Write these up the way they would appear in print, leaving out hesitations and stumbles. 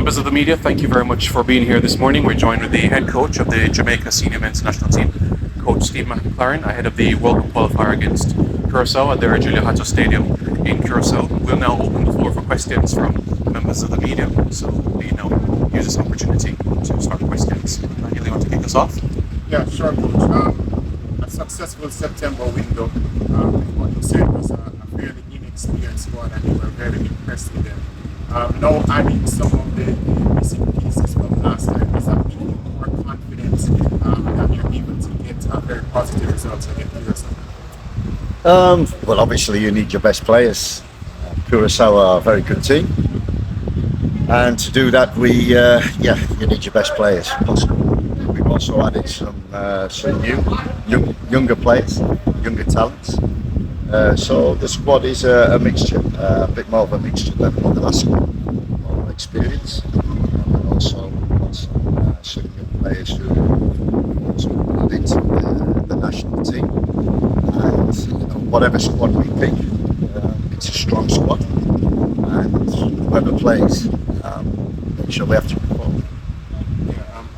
Members of the media, thank you very much for being here this morning. We're joined with the head coach of the Jamaica Senior Men's National Team, Coach Steve McClaren, ahead of the World Cup qualifier against Curacao at their Julia Hato Stadium in Curacao. We'll now open the floor for questions from members of the media. So, use this opportunity to start questions. Daniel, you want to kick us off? Yeah, sure, Coach. A successful September window, what you said was a fairly inexperienced squad, and you were very impressed with them. Now adding some of the missing pieces from last time, does that give you more confidence that you're able to get very positive results against Curacao? Well, obviously you need your best players. Curacao are a very good team, and to do that, you need your best players if possible. We've also added some younger players, younger talents. So the squad is a mixture, a bit more of a mixture than the last one, more experience, and also some young players who also moved into the national team. And whatever squad we pick, it's a strong squad, and whoever plays, make sure we have to perform.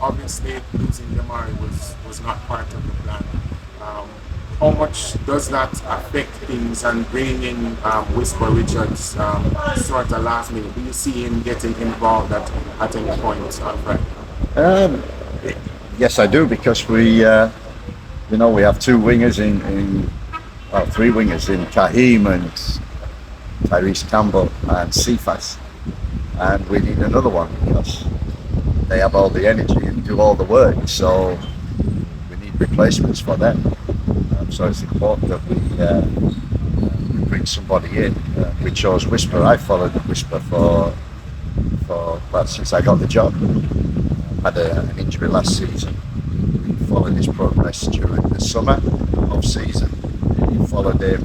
Obviously, losing Jamari was not part of the plan. How much does that affect things, and bringing in Whisper Richards sort of last minute? Do you see him getting involved at any point on Friday? Yes, I do, because we have two wingers three wingers in Kahim and Tyrese Campbell and Cephas, and we need another one because they have all the energy and do all the work. So we need replacements for them. So it's important that we bring somebody in. We chose Whisper. I followed Whisper for since I got the job. Had an injury last season. We followed his progress during the summer, off season. We followed him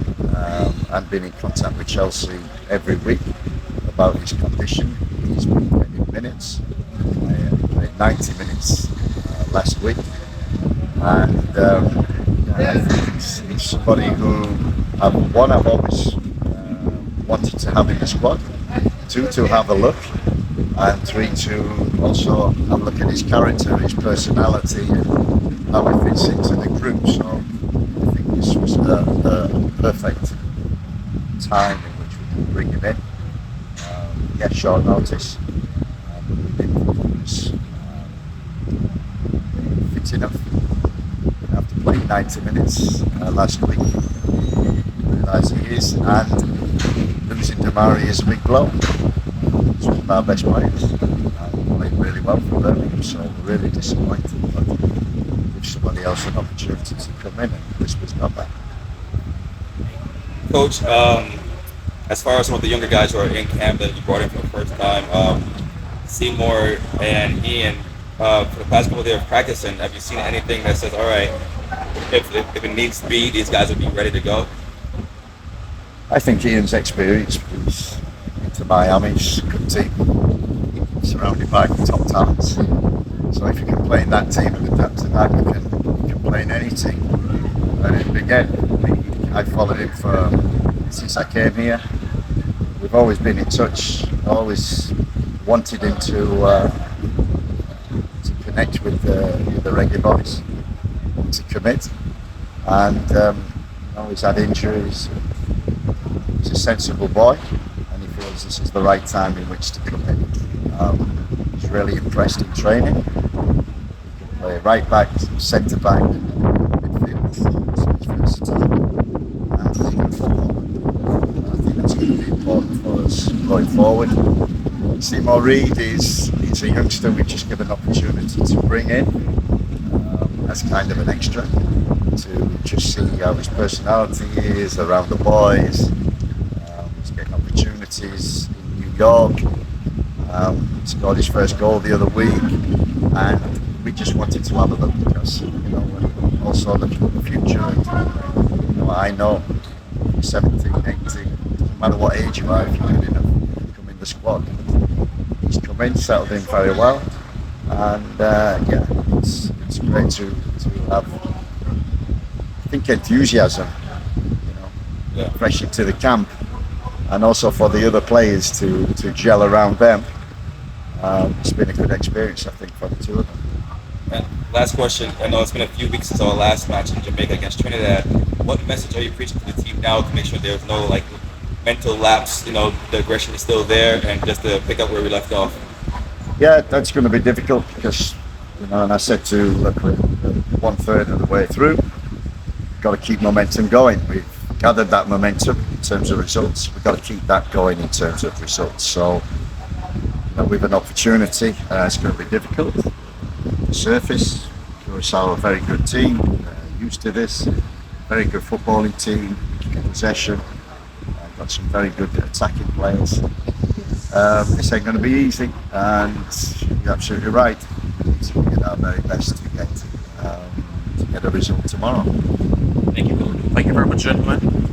and been in contact with Chelsea every week about his condition. He's been getting minutes. He played 90 minutes last week, and I think he's somebody who I've always wanted to have in the squad. 2, to have a look, and 3, to also have a look at his character, his personality, and how he fits into the group. So I think this was the perfect time in which we can bring him in. Short notice, but we think he was fit enough. After playing 90 minutes last week, realise he is, and losing Damari is a big blow. He's one of our best players, played really well for Birmingham, so we're really disappointed, but give somebody else an opportunity to come in, and Whisper's got that. Coach, as far as some of the younger guys who are in camp that you brought in for the first time, Seymour and Ian, for the past couple of days of practicing, have you seen anything that says, all right, if it needs to be, these guys will be ready to go? I think Ian's experienced. He's into Miami's good team, surrounded by top talents. So if you can play in that team and adapt to that, you can play in any team. And again, I followed him since I came here. We've always been in touch, always wanted him to connect with the Reggae Boyz, to commit, and he's had injuries. He's a sensible boy, and he feels this is the right time in which to come in. He's really impressed in training. He can play right back, centre back, midfield, so he's versatile, and he can football. I think that's going to be important for us going forward. Seymour Reid is a youngster we've just given an opportunity to bring in as kind of an extra, to just see how his personality is around the boys. He's getting opportunities in New York. Scored his first goal the other week, and we just wanted to have a look because we're also looking at the future. And, I know 17, 18, doesn't matter what age you are, if you're good enough to come in the squad. He's come in, settled in very well, and it's great to have, I think, enthusiasm, fresh into the camp, and also for the other players to gel around them. It's been a good experience, I think, for the two of them. And last question, I know it's been a few weeks since our last match in Jamaica against Trinidad. What message are you preaching to the team now to make sure there's no like mental lapse, the aggression is still there, and just to pick up where we left off? Yeah, that's going to be difficult because, and I said to look, we're 1/3 of the way through. Got to keep momentum going. We've gathered that momentum in terms of results. We've got to keep that going in terms of results. So, we've an opportunity. It's going to be difficult. The surface, Curacao, a very good team, used to this. Very good footballing team, good possession. Got some very good attacking players. This ain't going to be easy, and you're absolutely right. We need to get our very best to get a result tomorrow. Thank you very much, gentlemen.